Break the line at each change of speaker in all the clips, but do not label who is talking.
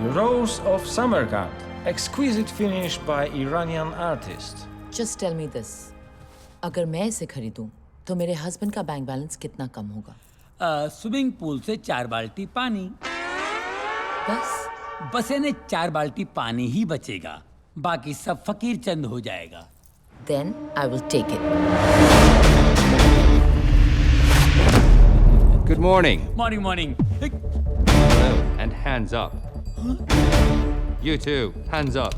The Rose of Samarkand, exquisite finish by Iranian artist.
Just tell me this. अगर मैं इसे खरीदूं तो मेरे हस्बैंड का बैंक बैलेंस कितना कम होगा?
स्विमिंग पूल से 4 बाल्टी पानी। बस यानी 4 बाल्टी पानी ही बचेगा, बाकी सब फकीर चंद हो जाएगा।
Then I will take it.
Good morning.
Morning.
Hello, and hands up. You too, hands up.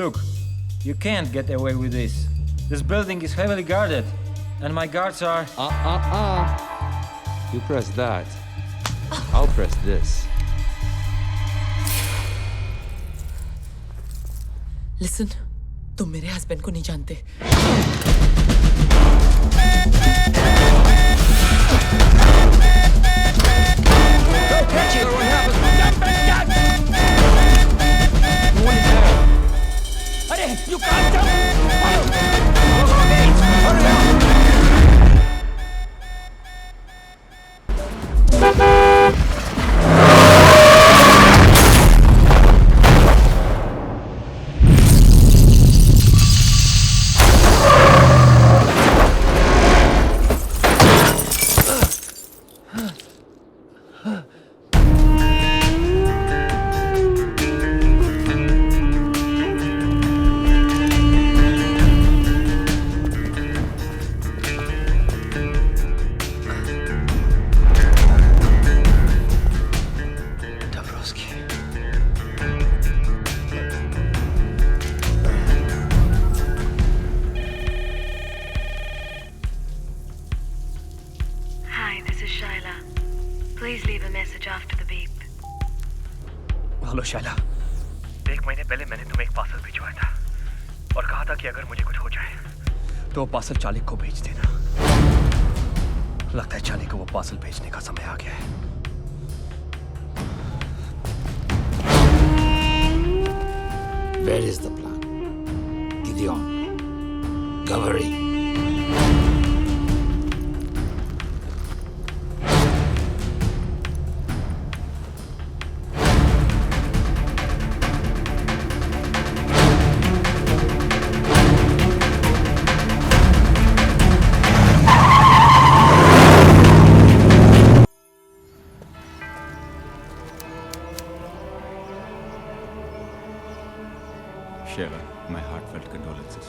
Look, you can't get away with this. This building is heavily guarded, and my guards are...
You press that. I'll press this.
Listen, तुम मेरे husband को नहीं जानते।
अरे, you can't jump!
Please leave a message after the beep.
Hello Shaila, 1 महीने पहले मैंने तुम्हें एक पार्सल भिजवाया था और कहा था कि अगर मुझे कुछ हो जाए तो वो पार्सल चालिक को भेज देना। लगता है चालिक को वो पार्सल भेजने का समय आ गया है।
Where is the plan? Gideon, Gavary.
Sheva, my heartfelt condolences.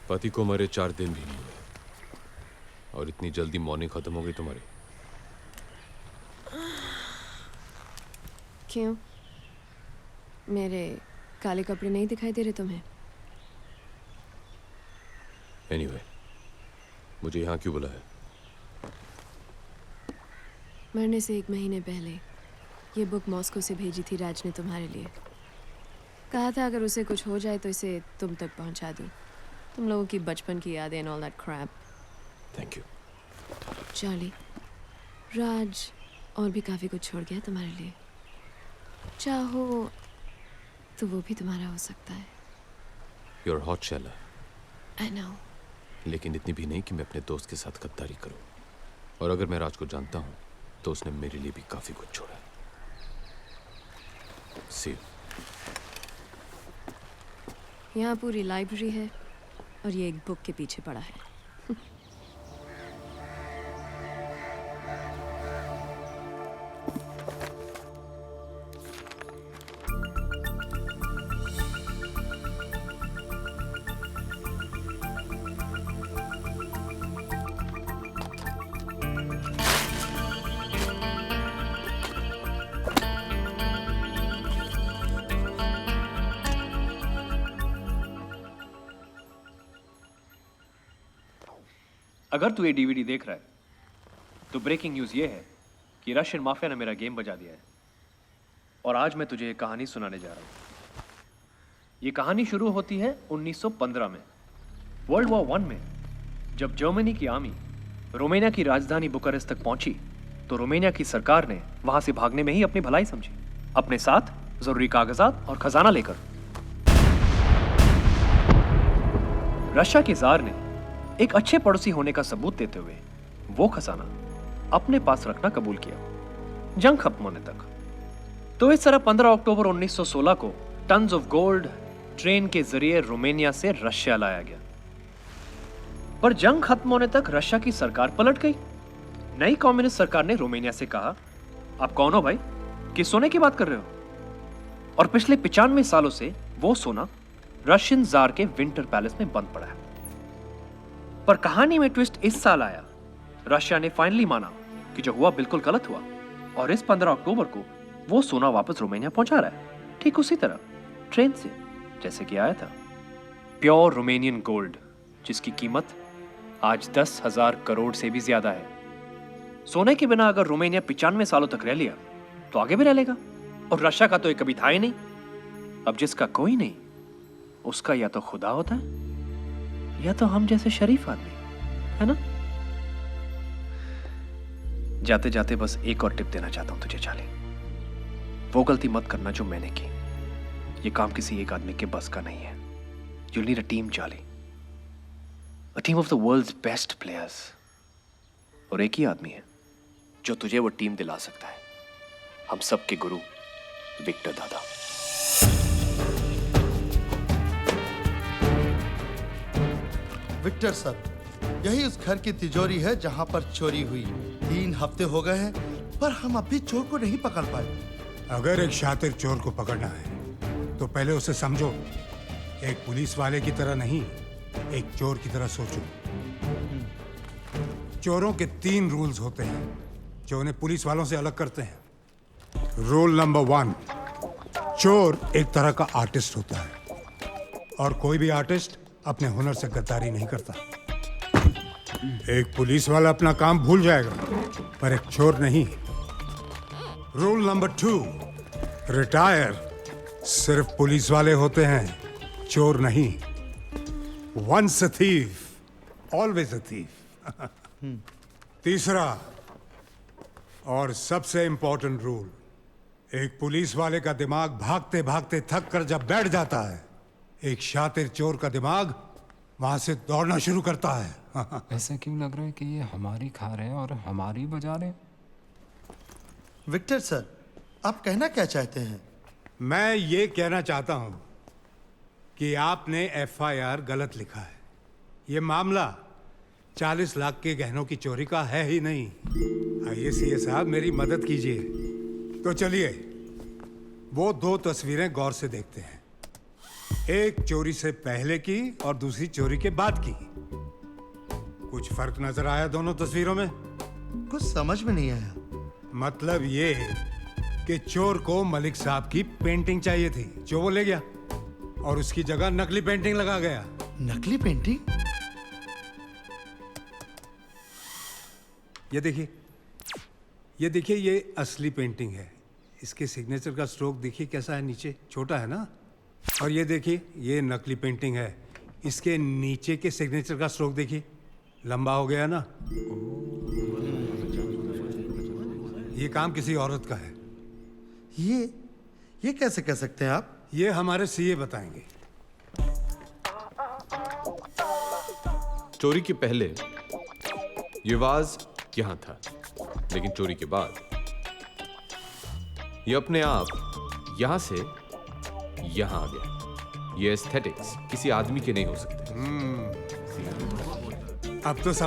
पति को मरे 4 दिन भी नहीं हुए और इतनी जल्दी मॉर्निंग खत्म हो गई तुम्हारी।
क्यों? मेरे काले कपड़े नहीं दिखाई दे रहे तुम्हें?
Anyway, मुझे यहाँ क्यों बुलाया?
मरने से 1 महीने पहले ये बुक मॉस्को से भेजी थी राज ने तुम्हारे लिए। कहा था अगर उसे कुछ हो जाए तो इसे तुम तक पहुँचा दूँ। तुम लोगों की बचपन की यादें and all that crap.
Thank you.
Charlie, Raj और भी काफी कुछ छोड़ गया तुम्हारे लिए। चाहो तो वो भी तुम्हारा हो सकता है।
You're hot, Shella.
I know.
लेकिन इतनी भी नहीं कि मैं अपने दोस्त के साथ गद्दारी करूं। और अगर मैं राज को जानता हूं, तो उसने मेरे लिए भी काफी कुछ छोड़ा है। See you.
यहाँ पूरी लाइब्रेरी है और ये एक बुक के पीछे पड़ा है।
अगर तू ये डीवीडी देख रहा है तो ब्रेकिंग न्यूज़ ये है कि रशियन माफिया ने मेरा गेम बजा दिया है और आज मैं तुझे एक कहानी सुनाने जा रहा हूँ। ये कहानी शुरू होती है 1915 में, वर्ल्ड वॉर 1 में। जब जर्मनी की आर्मी रोमानिया की राजधानी बुखारेस्ट तक पहुंची तो रोमानिया की सरकार ने वहां से भागने में ही अपनी भलाई समझी, अपने साथ जरूरी कागजात और खजाना लेकर। रशिया के जार ने एक अच्छे पड़ोसी होने का सबूत देते हुए वो खजाना अपने पास रखना कबूल किया, जंग खत्म होने तक। तो इस तरह 15 अक्टूबर 1916 को टन्स ऑफ गोल्ड ट्रेन के जरिए रोमानिया से रशिया लाया गया। पर जंग खत्म होने तक रशिया की सरकार पलट गई। नई कम्युनिस्ट सरकार ने रोमानिया से कहा, आप कौन हो भाई, किस सोने की बात कर रहे हो? और पिछले 95 सालों से वो सोना रशियन जार के विंटर पैलेस में बंद पड़ा है। पर कहानी में ट्विस्ट इस साल आया। रशिया ने फाइनली माना कि जो हुआ बिल्कुल गलत हुआ और इस 15 अक्टूबर को वो सोना वापस रोमानिया पहुंचा रहा है, ठीक उसी तरह ट्रेन से जैसे कि आया था। प्योर रोमानियन गोल्ड, जिसकी कीमत आज 10,000 करोड़ से भी ज्यादा है। सोने के बिना अगर रोमानिया 95 सालों तक रह लिया तो आगे भी रह लेगा। और रशिया का तो ये कभी था ही नहीं। अब जिसका कोई नहीं उसका या तो खुदा होता है या तो हम जैसे शरीफ आदमी, है ना? जाते जाते बस एक और टिप देना चाहता हूं तुझे चार्ली। वो गलती मत करना जो मैंने की। ये काम किसी एक आदमी के बस का नहीं है। You'll need a team, Charlie. A team of the world's best players। और एक ही आदमी है जो तुझे वो टीम दिला सकता है। हम सब के गुरु विक्टर दादा।
विक्टर सर, यही उस घर की तिजोरी है जहां पर चोरी हुई। 3 हफ्ते हो गए हैं पर हम अभी चोर को नहीं पकड़ पाए।
अगर एक शातिर चोर को पकड़ना है तो पहले उसे समझो। एक पुलिस वाले की तरह नहीं, एक चोर की तरह सोचो। चोरों के 3 रूल्स होते हैं जो उन्हें पुलिस वालों से अलग करते हैं। रूल नंबर 1, चोर एक तरह का आर्टिस्ट होता है और कोई भी आर्टिस्ट अपने हुनर से गद्दारी नहीं करता। एक पुलिस वाला अपना काम भूल जाएगा पर एक चोर नहीं। रूल नंबर 2, रिटायर सिर्फ पुलिस वाले होते हैं, चोर नहीं। Once a thief always a thief. तीसरा और सबसे इंपॉर्टेंट रूल, एक पुलिस वाले का दिमाग भागते भागते थक कर जब बैठ जाता है, एक शातिर चोर का दिमाग वहां से दौड़ना शुरू करता है।
ऐसा क्यों लग रहा है कि ये हमारी खा रहे हैं और हमारी बजा रहे हैं?
विक्टर सर, आप कहना क्या चाहते हैं?
मैं ये कहना चाहता हूं कि आपने FIR गलत लिखा है। ये मामला 40 लाख के गहनों की चोरी का है ही नहीं। आइए सीए साहब, मेरी मदद कीजिए। तो चलिए वो 2 तस्वीरें गौर से देखते हैं। एक चोरी से पहले की और दूसरी चोरी के बाद की। कुछ फर्क नजर आया दोनों तस्वीरों में?
कुछ समझ में नहीं आया।
मतलब ये कि चोर को मलिक साहब की पेंटिंग चाहिए थी जो वो ले गया और उसकी जगह नकली पेंटिंग लगा गया।
नकली पेंटिंग?
ये देखिए, ये असली पेंटिंग है। इसके सिग्नेचर का स्ट्रोक देखिए कैसा है, नीचे छोटा है ना। और ये देखिए, ये नकली पेंटिंग है। इसके नीचे के सिग्नेचर का स्ट्रोक देखिए, लंबा हो गया ना। ये काम किसी औरत का है।
ये कैसे कह सकते हैं आप?
ये हमारे सीए बताएंगे।
चोरी के पहले ये वाज यहां था, लेकिन चोरी के बाद ये अपने आप यहां से यहां आ गया। ये एस्थेटिक्स किसी आदमी के नहीं हो सकते।
अब तो समझ